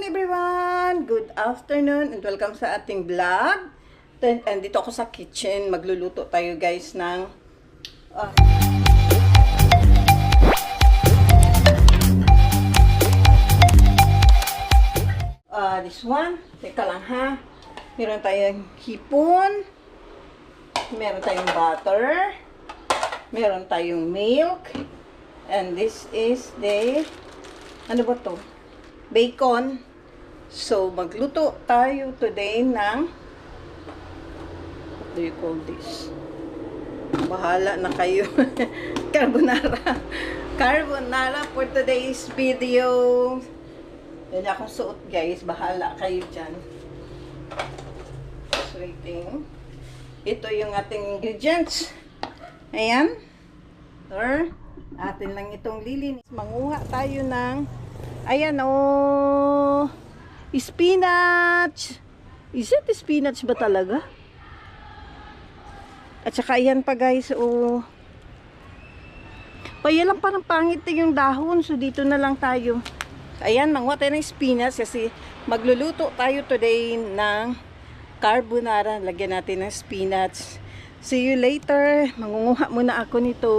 everyone! Good afternoon and welcome sa ating vlog. And dito ako sa kitchen. Magluluto tayo guys ng this one. Teka lang ha. Meron tayong hipon. Meron tayong butter. Meron tayong milk. And this is the ano ba to? Bacon. So, magluto tayo today ng what do you call this? Bahala na kayo. Carbonara. Carbonara for today's video. Yan akong suot guys. Bahala kayo dyan. Just waiting. Ito yung ating ingredients. Ayan. Atin lang itong lilinis. Manguha tayo ng ayan oh, spinach. Is it spinach ba talaga? At saka ayan pa guys oh. Paya lang parang pangit yung dahon. So dito na lang tayo. Ayan, manguha tayo ng spinach kasi magluluto tayo today ng carbonara. Lagyan natin ng spinach. See you later. Mangunguha muna ako nito.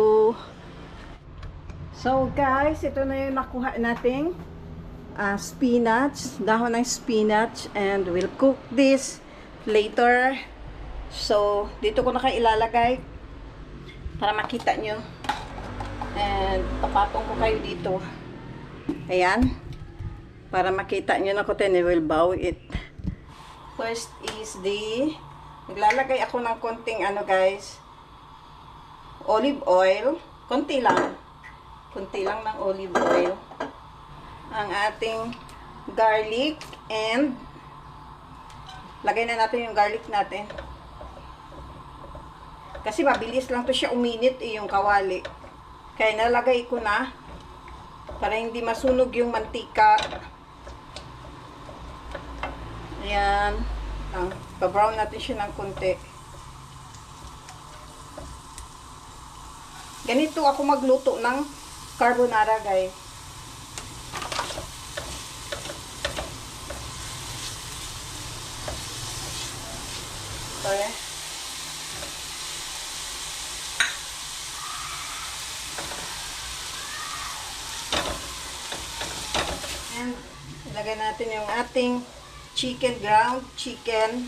So guys, ito na yung nakuha nating spinach, dahon ng spinach, and we'll cook this later. So, dito ko na kayo ilalagay para makita nyo. And papatong ko kayo dito. Ayan. Para makita nyo na ko din, we'll bow it. First is naglalagay ako ng konting ano guys, olive oil. Konti lang ng olive oil, ang ating garlic, and lagay na natin yung garlic natin kasi mabilis lang to siya uminit yung kawali, kaya nalagay ko na para hindi masunog yung mantika. Ayan, pa-brown natin siya ng konti. Ganito ako magluto ng carbonara guys. Okay. And ilagay natin yung ating chicken, ground chicken.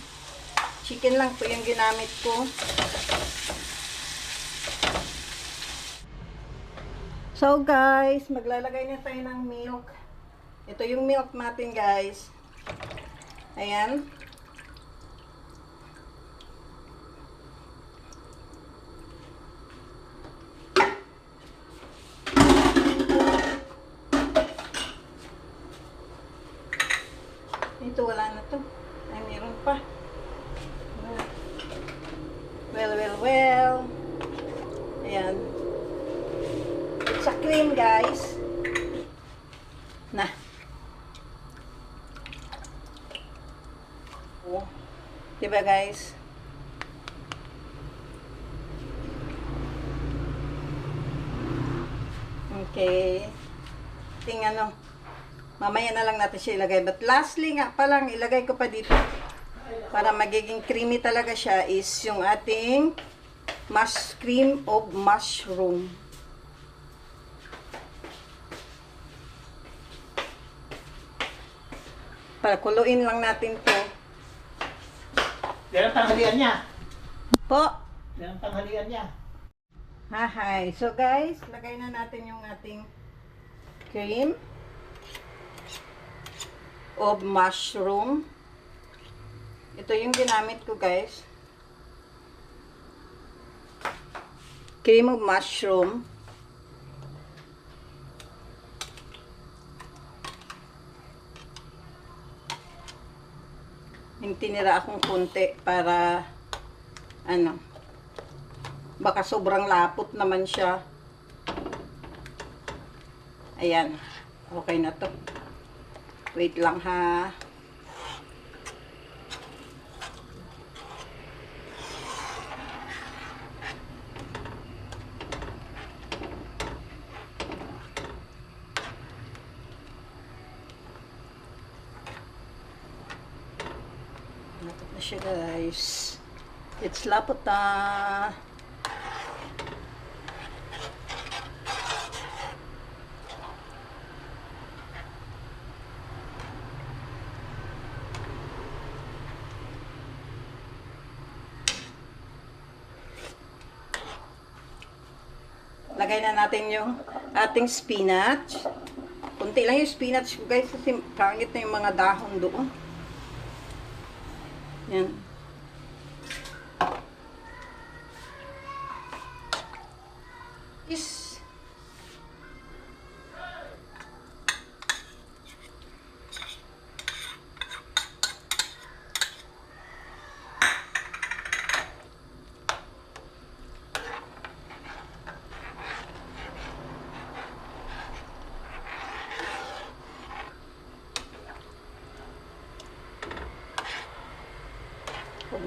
Chicken lang po yung ginamit ko. So guys, maglalagay na tayo ng milk. Ito yung milk natin guys. Ayan. Ito wala na to. Ay, meron pa. Well. Ayan. Sa cream guys. Na. Oh. Diba guys? Okay. Ano. Mamaya na lang natin siya ilagay. But lastly nga palang ilagay ko pa dito para magiging creamy talaga siya is yung ating cream of mushroom. Para kuluin lang natin to. Yan ang tanghalian niya. Po. Yan ang tanghalian niya. Hi. So guys, lagay na natin yung ating cream of mushroom. Ito yung ginamit ko guys. Cream of mushroom. Yung tinira akong konti para ano, baka sobrang lapot naman siya. Ayan, okay na to. Wait lang ha. Lapot na siya, guys. It's lapot na. Lagay na natin yung ating spinach. Kunti lang yung spinach, guys, kasi pangit na yung mga dahon doon. Yan. Is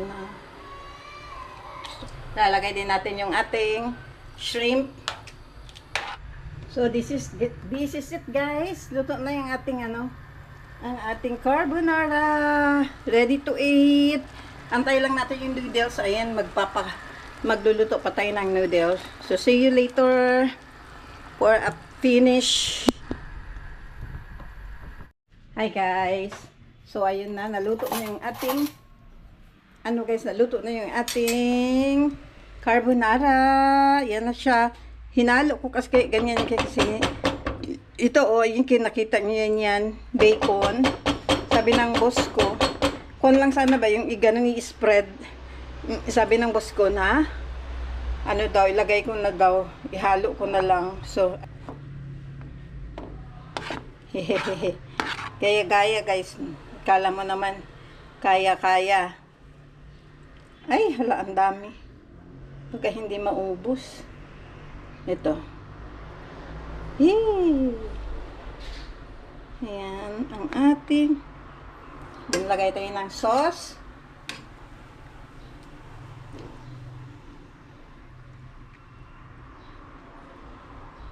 na. Lalagay din natin yung ating shrimp. So this is it, guys. Luto na yung ating ang ating carbonara. Ready to eat. Antay lang natin yung noodles. Ayan, magluluto pa tayo ng noodles. So see you later for a finish. Hi guys. So ayun na, naluto na yung ating naluto na yung ating carbonara. Yan na siya. Hinalo ko kasi ganyan kasi ito yung kinakita niyo yan, bacon. Sabi ng boss ko, kung lang sana ba yung ganun i-spread. Sabi ng boss ko na ilagay ko na daw, ihalo ko na lang. So hehehe. Gaya guys. Kala mo naman kaya. Ay, hala, ang dami. Pagka hindi maubos. Ito. Yay! Ayan, ang ating. Lagay tayo ng sauce.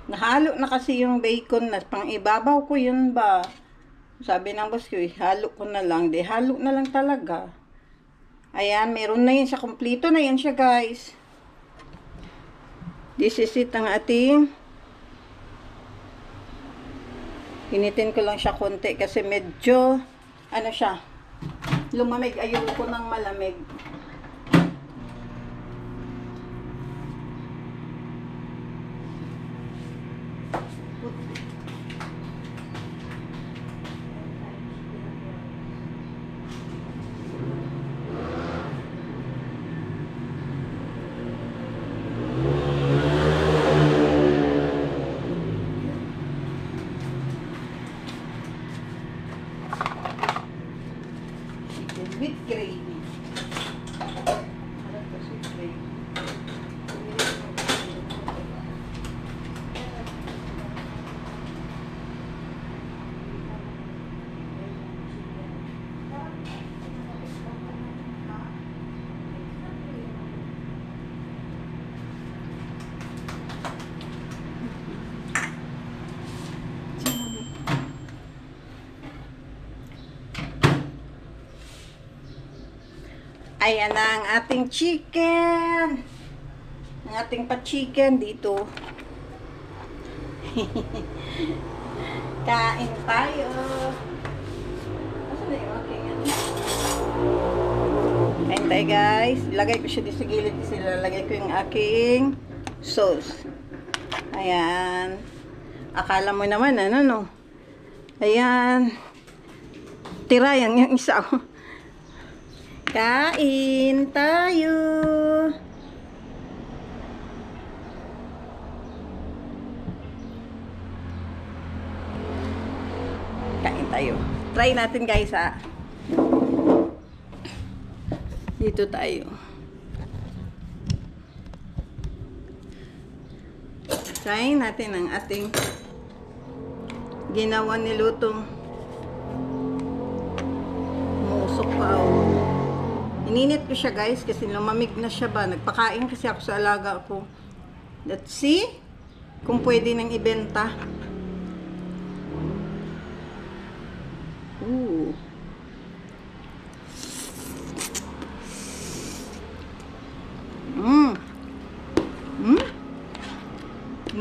Nahalo na kasi yung bacon na pang ibabaw ko yun ba. Sabi ng boss ko, halo ko na lang. Di, halo na lang talaga. Ayan, meron na yan siya. Kompleto na yan siya, guys. This is it ang ating. Initin ko lang siya konti kasi medyo, siya, lumamig. Ayoko ng malamig. With gravy. Ayan na ang ating chicken. Ang ating pa-chicken dito. Kain tayo. Asan na yung aking Kain tayo, guys. Ilagay ko siya dito sa gilid kasi lalagay ko yung aking sauce. Ayan. Akala mo naman, no? Ayan. Tira yan, yung isa. Kain tayo. Kain tayo. Try natin, guys, ha. Dito tayo. Try natin ang ating ginawa nilutong musok pa. Ininit ko siya, guys, kasi lumamig na siya ba. Nagpakain kasi ako sa alaga ko. Let's see kung pwede nang ibenta. Ooh.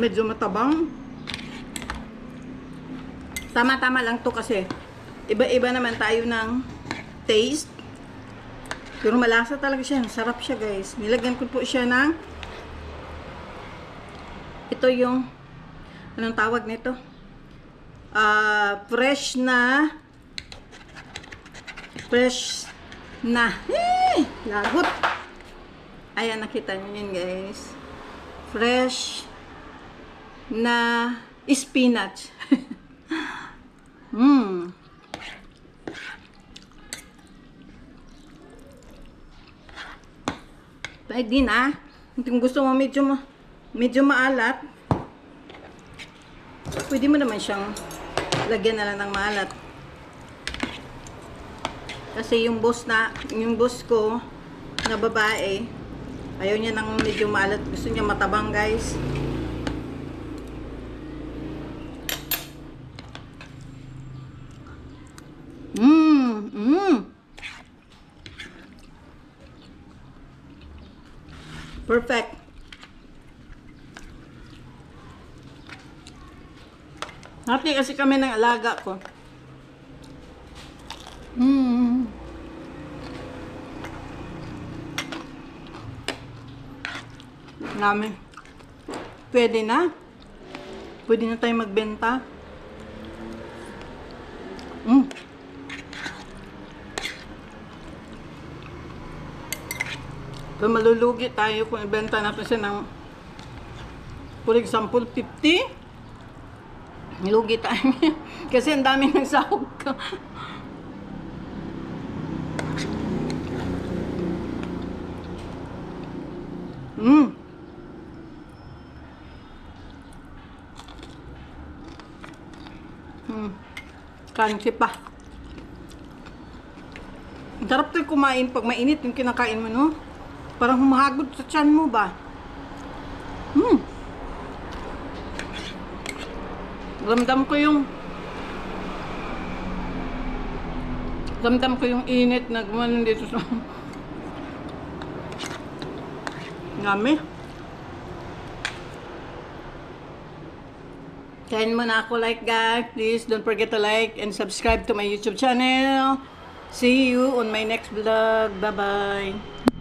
medyo matabang. Tama-tama lang to kasi iba-iba naman tayo ng taste. Pero malasa talaga siya. Sarap siya, guys. Nilagyan ko po siya ng ito yung anong tawag nito? Fresh na lagot. Ayan, nakita niyo yun, guys. Fresh na spinach. Pwede na. Kung gusto mo medyo maalat, pwede mo naman siyang lagyan na lang ng maalat. Kasi yung boss ko na babae, ayaw niya ng medyo maalat. Gusto niya matabang, guys. Perfect. Happy kasi kami ng alaga ko. Namin. Pwede na. Pwede na tayo magbenta. So, malulugi tayo kung ibenta natin siya ng, for example, 50. Lugi tayo. Kasi ang dami ng sahog ko. Crunchy pa. Sarap tayo kumain pag mainit yung kinakain mo, no? Parang humahagod sa tiyan mo ba? Ramdam ko yung init na gumanon dito sa Yummy. Kain mo na ako, like, guys. Please don't forget to like and subscribe to my YouTube channel. See you on my next vlog. Bye-bye.